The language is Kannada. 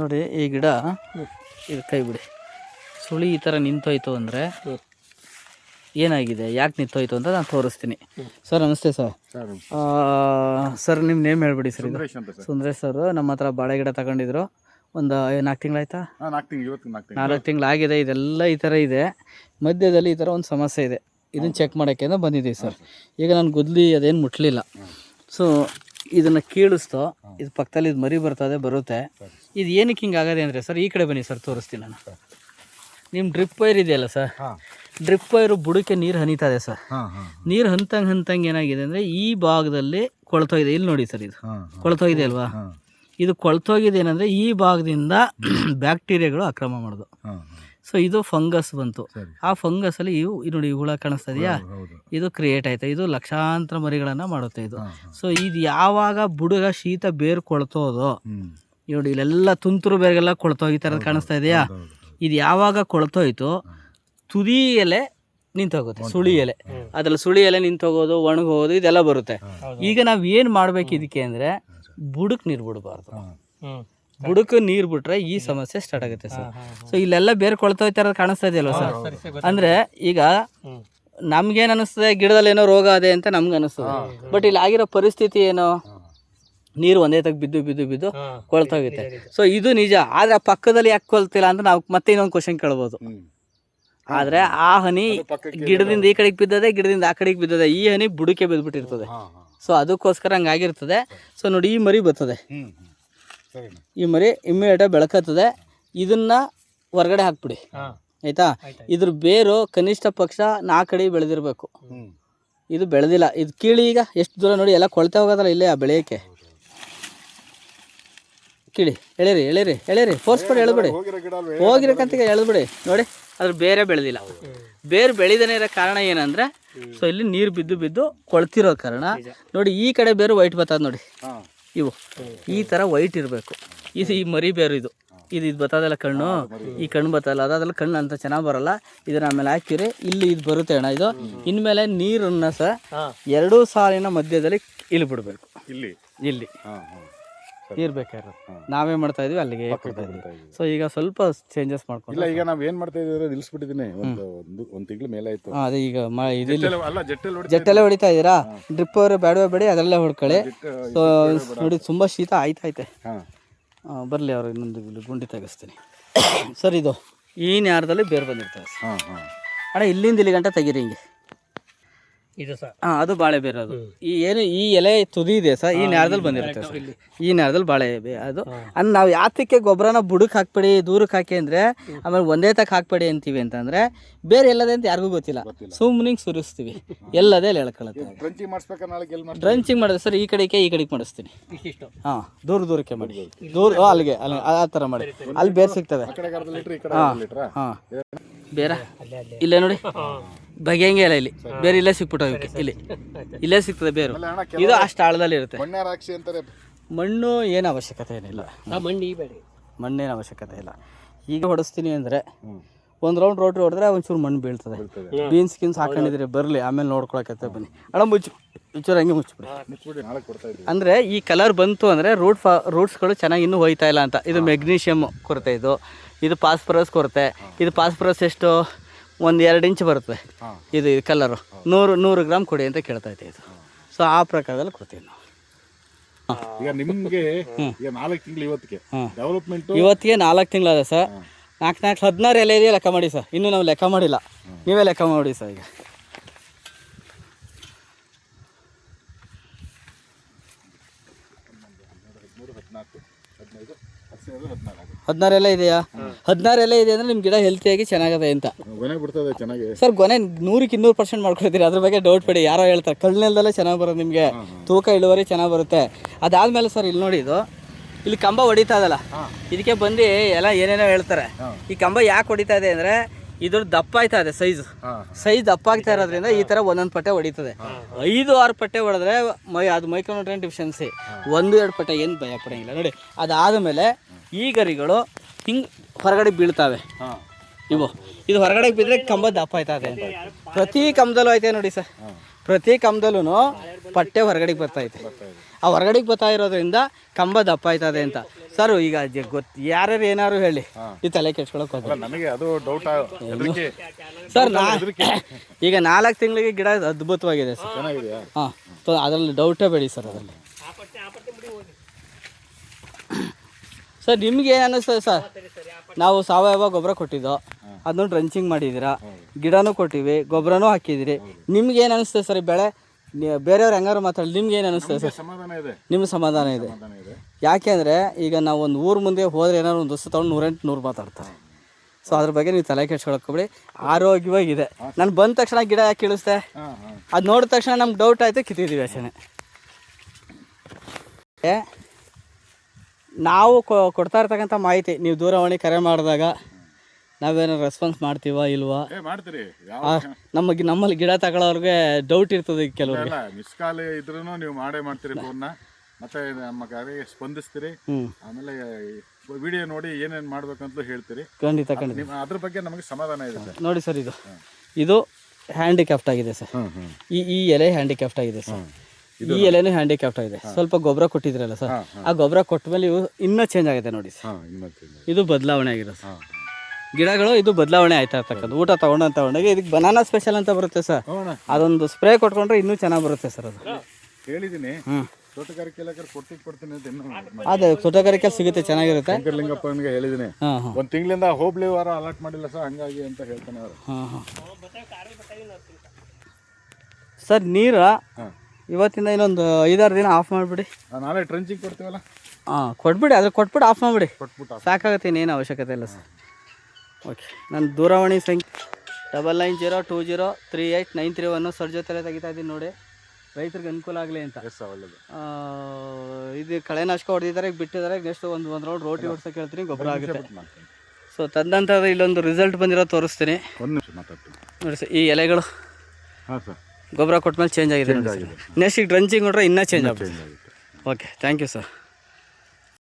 ನೋಡಿ ಈ ಗಿಡ ಇದು ಕೈ ಬಿಡಿ. ಸುಳಿ ಈ ಥರ ನಿಂತೋಯ್ತು ಅಂದರೆ ಏನಾಗಿದೆ, ಯಾಕೆ ನಿಂತೋಯ್ತು ಅಂತ ನಾನು ತೋರಿಸ್ತೀನಿ. ಸರ್ ನಮಸ್ತೆ ಸರ್. ಸರ್ ನಿಮ್ಮ ನೇಮ್ ಹೇಳ್ಬಿಡಿ ಸರ್. ಸುಂದರೇಶ್ ಸರ್ ನಮ್ಮ ಹತ್ರ ಬಾಳೆ ಗಿಡ ತಗೊಂಡಿದ್ರು. ಒಂದು 4 ತಿಂಗಳಾಯ್ತಾ? 4 ತಿಂಗಳಾಗಿದೆ. ಇದೆಲ್ಲ ಈ ಥರ ಇದೆ. ಮಧ್ಯದಲ್ಲಿ ಈ ಥರ ಒಂದು ಸಮಸ್ಯೆ ಇದೆ. ಇದನ್ನು ಚೆಕ್ ಮಾಡೋಕ್ಕೆ ಅಂತ ಬಂದಿದ್ದೀವಿ ಸರ್. ಈಗ ನಾನು ಗುದ್ಲಿ ಅದೇನು ಮುಟ್ಲಿಲ್ಲ. ಸೊ ಇದನ್ನು ಕೀಳಿಸ್ತೋ, ಇದು ಪಕ್ಕದಲ್ಲಿ ಇದು ಮರಿ ಬರುತ್ತೆ. ಇದು ಏನಕ್ಕೆ ಹಿಂಗೆ ಆಗದೆ ಅಂದರೆ ಸರ್, ಈ ಕಡೆ ಬನ್ನಿ ಸರ್, ತೋರಿಸ್ತೀನಿ ನಾನು. ನಿಮ್ಮ ಡ್ರಿಪ್ ವೈರ್ ಇದೆಯಲ್ಲ ಸರ್, ಡ್ರಿಪ್ ವೈರು ಬುಡಕ್ಕೆ ನೀರು ಹನಿತದೆ ಸರ್. ನೀರು ಹಂತಂಗೆ ಏನಾಗಿದೆ ಅಂದರೆ ಈ ಭಾಗದಲ್ಲಿ ಕೊಳ್ತೋಗಿದೆ. ಇಲ್ಲಿ ನೋಡಿ ಸರ್, ಇದು ಕೊಳ್ತೋಗಿದೆ ಅಲ್ವಾ? ಇದು ಕೊಳ್ತೋಗಿದೆ ಏನಂದರೆ ಈ ಭಾಗದಿಂದ ಬ್ಯಾಕ್ಟೀರಿಯಾಗಳು ಆಕ್ರಮಣ ಮಾಡೋದು. ಸೊ ಇದು ಫಂಗಸ್ ಬಂತು. ಆ ಫಂಗಸಲ್ಲಿ ನೋಡಿ ಹುಳ ಕಾಣಿಸ್ತಾ ಇದೆಯಾ, ಇದು ಕ್ರಿಯೇಟ್ ಆಯ್ತು. ಇದು ಲಕ್ಷಾಂತರ ಮರಿಗಳನ್ನು ಮಾಡುತ್ತೆ ಇದು. ಸೊ ಇದು ಯಾವಾಗ ಬುಡಗ ಶೀತ ಬೇರು ಕೊಳ್ತೋದು, ನೋಡಿ ಇಲ್ಲೆಲ್ಲ ತುಂತುರು ಬೇರೆಲ್ಲ ಕೊಳ್ತೋಗಿ ಈ ಥರದ್ದು ಕಾಣಿಸ್ತಾ ಇದೆಯಾ, ಇದು ಯಾವಾಗ ಕೊಳ್ತೋಯ್ತು ತುದಿ ಎಲೆ ನಿಂತೋಗುತ್ತೆ, ಸುಳಿ ಎಲೆ, ಅದ್ರಲ್ಲಿ ಸುಳಿ ಎಲೆ ನಿಂತೋಗೋದು, ಒಣಗೋಗೋದು ಇದೆಲ್ಲ ಬರುತ್ತೆ. ಈಗ ನಾವು ಏನು ಮಾಡ್ಬೇಕು ಇದಕ್ಕೆ ಅಂದರೆ ಬುಡಕ್ಕೆ ನೀರು ಬಿಡಬಾರ್ದು. ಬುಡಕ್ಕೆ ನೀರು ಬಿಟ್ರೆ ಈ ಸಮಸ್ಯೆ ಸ್ಟಾರ್ಟ್ ಆಗುತ್ತೆ ಸರ್. ಸೊ ಇಲ್ಲೆಲ್ಲ ಬೇರೆ ಕೊಳ್ತೋಯ್ತಾರ ಕಾಣಿಸ್ತಾ ಇದೆಯಲ್ವ ಸರ್. ಅಂದರೆ ಈಗ ನಮ್ಗೇನು ಅನಿಸ್ತದೆ, ಗಿಡದಲ್ಲಿ ಏನೋ ರೋಗ ಅದೇ ಅಂತ ನಮ್ಗೆ ಅನಿಸ್ತದೆ. ಬಟ್ ಇಲ್ಲಿ ಆಗಿರೋ ಪರಿಸ್ಥಿತಿ ಏನೋ, ನೀರು ಒಂದೇ ತಗ ಬಿದ್ದು ಕೊಳ್ತೋಗುತ್ತೆ. ಸೊ ಇದು ನಿಜ. ಆದರೆ ಆ ಪಕ್ಕದಲ್ಲಿ ಯಾಕೆ ಕೊಲ್ತಿಲ್ಲ ಅಂತ ನಾವು ಮತ್ತೆ ಇನ್ನೊಂದು ಕ್ವಶನ್ ಕೇಳ್ಬೋದು. ಆದರೆ ಆ ಹನಿ ಗಿಡದಿಂದ ಈ ಕಡೆಗೆ ಬಿದ್ದದೆ, ಗಿಡದಿಂದ ಆ ಕಡೆಗೆ ಬಿದ್ದದೆ, ಈ ಹನಿ ಬುಡಕ್ಕೆ ಬಿದ್ದುಬಿಟ್ಟಿರ್ತದೆ. ಸೊ ಅದಕ್ಕೋಸ್ಕರ ಹಂಗಾಗಿರ್ತದೆ. ಸೊ ನೋಡಿ ಈ ಮರಿ ಬರ್ತದೆ, ಈ ಮರಿ ಇಮ್ಮಿಡಿಯೇಟಾಗಿ ಬೆಳಕತ್ತದೆ. ಇದನ್ನು ಹೊರಗಡೆ ಹಾಕ್ಬಿಡಿ ಆಯಿತಾ. ಇದ್ರ ಬೇರು ಕನಿಷ್ಠ ಪಕ್ಷ 4 ಅಡಿ ಬೆಳೆದಿರಬೇಕು. ಇದು ಬೆಳೆದಿಲ್ಲ. ಇದು ಕೀಳಿ ಈಗ ಎಷ್ಟು ದೂರ ನೋಡಿ, ಎಲ್ಲ ಕೊಳ್ತಾ ಹೋಗೋದಲ್ಲ ಇಲ್ಲೇ ಆ ಬೆಳೆಯೋಕ್ಕೆ. ಕೀಳಿ ಎಳೀರಿ ಫೋರ್ಸ್ ಮಾಡಿ ಎಳೆದ್ಬಿಡಿ, ಹೋಗಿರಕ್ಕಂತಿಗೆ ಎಳೆದ್ಬಿಡಿ. ನೋಡಿ ಅದ್ರ ಬೇರೆ ಬೆಳೆದಿಲ್ಲ. ಬೇರು ಬೆಳೆದೇ ಇರೋ ಕಾರಣ ಏನಂದರೆ, ಸೊ ಇಲ್ಲಿ ನೀರು ಬಿದ್ದು ಕೊಳ್ತಿರೋ ಕಾರಣ. ನೋಡಿ ಈ ಕಡೆ ಬೇರು ವೈಟ್ ಬರ್ತದೆ ನೋಡಿ, ಇವು ಈ ಥರ ವೈಟ್ ಇರಬೇಕು. ಇದು ಈ ಮರಿ ಬೇರು, ಇದು ಬರ್ತದಲ್ಲ ಕಣ್ಣು, ಈ ಕಣ್ಣು ಬರ್ತಲ್ಲ, ಅದಾದ್ರಲ್ಲಿ ಕಣ್ಣು ಅಂತ ಚೆನ್ನಾಗಿ ಬರಲ್ಲ. ಇದನ್ನ ಆಮೇಲೆ ಹಾಕಿರಿ, ಇಲ್ಲಿ ಇದು ಬರುತ್ತೆ ಅಣ್ಣ. ಇದು ಇನ್ಮೇಲೆ ನೀರನ್ನು ಸಹ 2 ಸಾಲಿನ ಮಧ್ಯದಲ್ಲಿ ಇಲ್ಲಿ ಬಿಡಬೇಕು. ಇಲ್ಲಿ ನೀರು ಬೇಕಾಗಿರೋದು ನಾವೇ ಮಾಡ್ತಾ ಇದೀವಿ, ಅಲ್ಲಿಗೆ ಕೊಡ್ತಾ ಇದೀವಿ. ಸೊ ಈಗ ಸ್ವಲ್ಪ ಚೇಂಜಸ್ ಮಾಡ್ಕೊಂಡು, ಈಗ ನಾವ್ ಏನ್ ಮಾಡ್ತಾ ಇದೀವಿ ನಿಲ್ಸ್ಬಿಟ್ಟಿದ್ದೀನಿ. ಒಂದು ತಿಂಗಳ ಮೇಲೆ ಆಯ್ತು. ಅದೇ ಈಗ ಜಟ್ಟೆಲ್ಲ ಹೊಡಿತಾ ಇದೀರಾ. ಡ್ರಿಪ್ ಅವರು ಬೇಡಿ ಅದರಲ್ಲೇ ಹೊಡ್ಕೊಳ್ಳಿ. ಸೊ ನೋಡಿ ತುಂಬಾ ಶೀತ ಆಯ್ತೈತೆ. ಬರಲಿ ಅವರು ಇನ್ನೊಂದು ಗುಂಡಿ ತೆಗಿಸ್ತೀನಿ ಸರ್. ಇದು ಈ ನ್ಯಾರದಲ್ಲಿ ಬೇರೆ ಬಂದಿರ್ತದೆ ಅಣ್ಣ. ಇಲ್ಲಿಂದ ಇಲ್ಲಿ ಗಂಟೆ ತೆಗೀರಿ ಹಿಂಗೆ. ಇದು ಸರ್ ಅದು ಬಾಳೆ ಬೇರೆ. ಅದು ಈ ಎಲೆ ತುದಿ ಇದೆ ಸರ್, ಈ ನ್ಯಾರದಲ್ಲಿ ಬಂದಿರುತ್ತೆ ಸರ್. ಈ ನ್ಯಾರದಲ್ಲಿ ಬಾಳೆ ಅದು ನಾವು ಯಾತಕ್ಕೆ ಗೊಬ್ಬರನ ಬುಡಕ್ಕೆ ಹಾಕ್ಬೇಡಿ, ದೂರಕ್ಕೆ ಹಾಕಿ ಅಂದರೆ, ಆಮೇಲೆ ಒಂದೇ ತಕ್ಕ ಹಾಕ್ಬೇಡಿ ಅಂತೀವಿ ಅಂತಂದರೆ, ಬೇರೆ ಎಲ್ಲದೇ ಅಂತ ಯಾರಿಗೂ ಗೊತ್ತಿಲ್ಲ. ಸುಮ್ಮನೆ ಸುರಿಸ್ತೀವಿ, ಎಲ್ಲದೇ ಎಳ್ಕೊಳ್ಳುತ್ತೆ. ಡ್ರಂಚಿಂಗ್ ಮಾಡಿದ್ರೆ ಸರ್ ಈ ಕಡೆಗೆ ಮಾಡಿಸ್ತೀನಿ. ದೂರಕ್ಕೆ ಮಾಡಿ, ಅಲ್ಲಿಗೆ ಆ ಥರ ಮಾಡಿ, ಅಲ್ಲಿ ಬೇರೆ ಸಿಗ್ತದೆ. ಬೇರೆ ಇಲ್ಲೇ ನೋಡಿ ಬಗೆಯಂಗೆ ಇಲ್ಲ, ಇಲ್ಲಿ ಬೇರೆ ಇಲ್ಲೇ ಸಿಕ್ಬಿಟ್ಟು ಇಲ್ಲೇ ಸಿಗ್ತದೆ ಬೇರು. ಇದು ಅಷ್ಟು ಆಳದಲ್ಲಿ ಇರುತ್ತೆ. ಮಣ್ಣು ಏನು ಅವಶ್ಯಕತೆ ಏನಿಲ್ಲ, ಮಣ್ಣೇನು ಅವಶ್ಯಕತೆ ಇಲ್ಲ. ಈಗ ಹೊಡಿಸ್ತೀನಿ ಅಂದರೆ ಒಂದು ರೌಂಡ್ ರೋಟ್ರಿ ಹೊಡೆದ್ರೆ ಒಂಚೂರು ಮಣ್ಣು ಬೀಳ್ತದೆ. ಬೀನ್ಸ್ ಹಾಕೊಂಡಿದ್ರೆ ಬರಲಿ, ಆಮೇಲೆ ನೋಡ್ಕೊಳಕತ್ತೆ ಬನ್ನಿ. ಅಣ್ಣ ಒಂಚೂರು ಹಂಗೆ ಮುಚ್ಚಿಬಿಡಿ. ಅಂದರೆ ಈ ಕಲರ್ ಬಂತು ಅಂದರೆ ರೂಟ್ಸ್ಗಳು ಚೆನ್ನಾಗಿ ಇನ್ನೂ ಹೋಯ್ತಾ ಇಲ್ಲ ಅಂತ. ಇದು ಮೆಗ್ನೀಷಿಯಮ್ ಕೊರತೆ, ಇದು ಫಾಸ್ಫರಸ್ ಕೊರತೆ. ಇದು ಫಾಸ್ಫರಸ್ ಎಷ್ಟು, 1-2 ಇಂಚ್ ಬರುತ್ತೆ. ಇದು ಕಲರು 100 ಗ್ರಾಮ್ ಕೊಡಿ ಅಂತ ಕೇಳ್ತಾ ಇದ್ದೆ. ಇದು ಸೊ ಆ ಪ್ರಕಾರದಲ್ಲಿ ಕೊಡ್ತೀವಿ ನಾವು. ಈಗ ನಿಮಗೆ 4 ತಿಂಗಳು ಇವತ್ತಿಗೆ 4 ತಿಂಗಳದ ಸರ್. 4 16 ಎಲೆ ಇದೆಯಾ ಲೆಕ್ಕ ಮಾಡಿ ಸರ್. ಇನ್ನೂ ನಾವು ಲೆಕ್ಕ ಮಾಡಿಲ್ಲ, ನೀವೇ ಲೆಕ್ಕ ಮಾಡಿ ಸರ್. ಈಗ 16 ಎಲೆ ಇದೆಯಾ? 16 ಎಲೆ ಇದೆ ಅಂದರೆ ನಿಮ್ಮ ಗಿಡ ಹೆಲ್ತಿಯಾಗಿ ಚೆನ್ನಾಗದೆ ಅಂತ. ಸರ್ ಗೊನೆ 100ಕ್ಕೆ 200% ಮಾಡ್ಕೊಳ್ತೀರಿ, ಅದ್ರ ಬಗ್ಗೆ ಡೌಟ್ ಪಡಿ. ಯಾರೋ ಹೇಳ್ತಾರೆ ಕಳ್ಳೆಲ್ದಲ್ಲೇ ಚೆನ್ನಾಗಿ ಬರೋದು ನಿಮಗೆ, ತೂಕ ಇಳುವರಿ ಚೆನ್ನಾಗಿ ಬರುತ್ತೆ. ಅದಾದಮೇಲೆ ಸರ್ ಇಲ್ಲಿ ನೋಡಿ, ಇಲ್ಲಿ ಕಂಬ ಹೊಡಿತಾ ಇದಲ್ಲ, ಇದಕ್ಕೆ ಬಂದು ಎಲ್ಲ ಏನೇನೋ ಹೇಳ್ತಾರೆ. ಈ ಕಂಬ ಯಾಕೆ ಹೊಡಿತಾ ಇದೆ ಅಂದರೆ, ಇದ್ರ ದಪ್ಪ ಆಯ್ತಾ ಇದೆ, ಸೈಜ್ ದಪ್ಪ ಆಗ್ತಾ ಇರೋದ್ರಿಂದ ಈ ಥರ ಒಂದೊಂದು ಪಟ್ಟೆ ಹೊಡಿತದೆ. 5-6 ಪಟ್ಟೆ ಹೊಡೆದ್ರೆ ಅದು ಮೈಕ್ರೋನ್ಯೂಟ್ರಿಯೆಂಟ್ ಡಿಫಿಷಿಯನ್ಸಿ. 1-2 ಪಟ್ಟೆ ಏನು ಭಯ ಪಡೋಂಗಿಲ್ಲ ನೋಡಿ. ಅದಾದಮೇಲೆ ಈ ಗರಿಗಳು ಹಿಂಗೆ ಹೊರಗಡೆ ಬೀಳ್ತಾವೆ. ಇದು ಹೊರಗಡೆ ಬಿದ್ದರೆ ಕಂಬ ದಪ್ಪ ಆಯ್ತಾ ಇದೆ. ಪ್ರತಿ ಕಂಬದಲ್ಲೂ ಐತೆ ನೋಡಿ ಸರ್, ಪ್ರತಿ ಕಂಬದಲ್ಲೂ ಪಟ್ಟೆ ಹೊರಗಡೆಗೆ ಬರ್ತಾಯಿದೆ. ಆ ಹೊರಗಡೆಗೆ ಬರ್ತಾ ಇರೋದ್ರಿಂದ ಕಂಬ ದಪ್ಪ ಆಯ್ತದೆ ಅಂತ. ಸರ್ ಈಗ ಯಾರು ಏನಾರು ಹೇಳಿ ಈ ತಲೆ ಕೆಡ್ಸ್ಕೊಳಕ್ಕೆ ಹೋಗಲ್ಲ. ನನಗೆ ಅದು ಡೌಟ್ ಸರ್ ಈಗ 4 ತಿಂಗಳಿಗೆ ಗಿಡ ಅದ್ಭುತವಾಗಿದೆ ಸರ್. ಚೆನ್ನಾಗಿದೆಯಾ? ಹಾಂ, ಅದರಲ್ಲಿ ಡೌಟೇ ಬೇಡಿ ಸರ್. ಅದರಲ್ಲಿ ಸರ್ ನಿಮ್ಗೆ ಏನು ಅನ್ನಿಸ್ತದೆ ಸರ್? ನಾವು ಸಾವಯವ ಗೊಬ್ಬರ ಕೊಟ್ಟಿದ್ದೋ, ಅದನ್ನು ಡ್ರಂಚಿಂಗ್ ಮಾಡಿದ್ದೀರಾ, ಗಿಡನೂ ಕೊಟ್ಟಿವಿ, ಗೊಬ್ಬರನೂ ಹಾಕಿದ್ದೀರಿ. ನಿಮ್ಗೆ ಏನು ಅನಿಸ್ತದೆ ಸರ್ ಈ ಬೆಳೆ? ಬೇರೆಯವ್ರು ಹೆಂಗಾರು ಮಾತಾಡಿ, ನಿಮ್ಗೆ ಏನು ಅನಿಸ್ತದೆ ಸರ್? ಸಮಾಧಾನ ಇದೆ. ನಿಮ್ಮ ಸಮಾಧಾನ ಇದೆ. ಯಾಕೆ ಅಂದರೆ ಈಗ ನಾವು ಒಂದು ಊರು ಮುಂದೆ ಹೋದ್ರೆ ಏನಾದ್ರು ಒಂದು ವಸ್ತು ತೊಗೊಂಡು 108 ಮಾತಾಡ್ತಾರೆ. ಸೊ ಅದ್ರ ಬಗ್ಗೆ ನೀವು ತಲೆ ಕೆಡ್ಸ್ಕೊಳಕ್ಕೋಗ್ಬೇಡಿ. ಆರೋಗ್ಯವಾಗಿದೆ. ನಾನು ಬಂದ ತಕ್ಷಣ ಗಿಡ ಯಾಕೆ ಕೀಳಿಸ್ದೆ? ಅದು ನೋಡಿದ ತಕ್ಷಣ ನಮ್ಗೆ ಡೌಟ್ ಆಯಿತು, ಕಿತ್ತಿದ್ದೀವಿ ಅಷ್ಟೇ. ನಾವು ಕೊಡ್ತಾ ಇರ್ತಕ್ಕಂಥ ಮಾಹಿತಿ ನೀವು ದೂರವಾಣಿ ಕರೆ ಮಾಡಿದಾಗ ನಾವೇನಾರು ರೆಸ್ಪಾನ್ಸ್ ಮಾಡ್ತೀವಾ ಇಲ್ವಾ? ಮಾಡ್ತೀರಿ. ನಮ್ಮಲ್ಲಿ ಗಿಡ ತಗೊಳ್ಳೋರಿಗೆ ಡೌಟ್ ಇರ್ತದೆ ಕೆಲವ್ರಿಗೆ. ಮಿಸ್ ಕಾಲ್ ಇದ್ರೂ ನೀವು ಮಾಡ್ತೀರಿ ಫೋನ್ನ, ಮತ್ತೆ ನಮ್ಮ ಕಾರ್ಯಕ್ಕೆ ಸ್ಪಂದಿಸ್ತೀರಿ. ಆಮೇಲೆ ವಿಡಿಯೋ ನೋಡಿ ಏನೇನು ಮಾಡ್ಬೇಕಂತಲೂ ಹೇಳ್ತೀರಿ. ಖಂಡಿತ. ಅದ್ರ ಬಗ್ಗೆ ನಮಗೆ ಸಮಾಧಾನ ಇದೆ ಸರ್. ನೋಡಿ ಸರ್, ಇದು ಹ್ಯಾಂಡಿಕ್ಯಾಫ್ಟ್ ಆಗಿದೆ ಸರ್. ಈ ಎಲೆ ಹ್ಯಾಂಡಿಕ್ಯಾಫ್ಟ್ ಆಗಿದೆ ಸರ್. ಈ ಎಲೆನೂ ಹ್ಯಾಂಡಿಕ್ಯಾಫ್ಟ್ ಆಗಿದೆ. ಸ್ವಲ್ಪ ಗೊಬ್ಬರ ಕೊಟ್ಟಿದ್ರಲ್ಲ ಸರ್, ಆ ಗೊಬ್ಬರ ಕೊಟ್ಟ ಮೇಲೆ ಇವು ಇನ್ನೂ ಚೇಂಜ್ ಆಗಿದೆ ನೋಡಿ ಸರ್. ಇದು ಬದಲಾವಣೆ ಆಗಿದೆ ಸರ್. ಗಿಡಗಳು ಇದು ಬದಲಾವಣೆ ಆಯ್ತಾ ಇರ್ತಕ್ಕಂಥ ಊಟ ತಗೊಂಡಾಗ ಇದಕ್ಕೆ ಬನಾನಾ ಸ್ಪೆಷಲ್ ಅಂತ ಬರುತ್ತೆ ಸರ್. ಅದೊಂದು ಸ್ಪ್ರೇ ಕೊಟ್ಕೊಂಡ್ರೆ ಇನ್ನೂ ಚೆನ್ನಾಗಿ ಬರುತ್ತೆ ಸರ್. ಅದು ಹೇಳಿದ್ದೀನಿ, ತೋಟಗಾರಿಕೆ ಇಲಾಖೆ ಕೊಡ್ತೀನಿ ಅಂತ. ಅದೇ ತೋಟಗಾರಿಕೆ ಸಿಗುತ್ತೆ, ಚೆನ್ನಾಗಿರುತ್ತೆ. ಶಂಕರಲಿಂಗಪ್ಪನಿಗೆ ಹೇಳಿದ್ದೀನಿ, ಒಂದು ತಿಂಗಳಿಂದ ಹೋಬ್ಳಿ ವಾರ ಅಲರ್ಟ್ ಮಾಡಿಲ್ಲ ಸರ್, ಹಂಗಾಗಿ ಅಂತ ಹೇಳ್ತಾನೆ ಅವರು. ಸರ್ ನೀರ ಇವತ್ತಿಂದ ಇನ್ನೊಂದು 5-6 ದಿನ ಆಫ್ ಮಾಡಿಬಿಡಿ. ನಾಳೆ ಟ್ರೆಂಚಿಂಗ್ ಕೊಡ್ತೀವಲ್ಲ, ಕೊಟ್ಬಿಡಿ. ಅದ್ರ ಕೊಟ್ಬಿಟ್ಟು ಆಫ್ ಮಾಡಿಬಿಡಿ, ಸಾಕಾಗುತ್ತೆ. ಇನ್ನೇನು ಅವಶ್ಯಕತೆ ಇಲ್ಲ ಸರ್. ಓಕೆ, ನನ್ನ ದೂರವಾಣಿ ಸಂಖ್ಯೆ 9902038931 ಸರ್ ಜೊತೆ ತೆಗಿತಾ ಇದ್ದೀನಿ ನೋಡಿ. ರೈತರಿಗೆ ಅನುಕೂಲ ಆಗಲಿ ಅಂತ. ಇದು ಕಳೆನಾಶಕ ಹೊಡೆದಿದ್ದಾರೆ, ಈಗ ಬಿಟ್ಟಿದ್ದಾರೆ. ನೆಕ್ಸ್ಟ್ ಒಂದು ರೌಂಡ್ ರೋಟಿ ಹೊಡ್ಸೋಕೆ ಹೇಳ್ತೀನಿ, ಗೊಬ್ಬರ ಆಗುತ್ತೆ. ಸೊ ತದನಂತರ ಇಲ್ಲೊಂದು ರಿಸಲ್ಟ್ ಬಂದಿರೋ ತೋರಿಸ್ತೀನಿ. ನೋಡಿ ಸರ್, ಈ ಎಲೆಗಳು ಗೊಬ್ಬರ ಕೊಟ್ಟ ಮೇಲೆ ಚೇಂಜ್ ಆಗಿದೆ. ನೆಕ್ಸ್ಟ್ ಈಗ ಡ್ರಂಚಿಂಗ್ ನೋಡ್ರೆ ಇನ್ನೂ ಚೇಂಜ್ ಆಗುತ್ತೆ. Okay, thank you sir.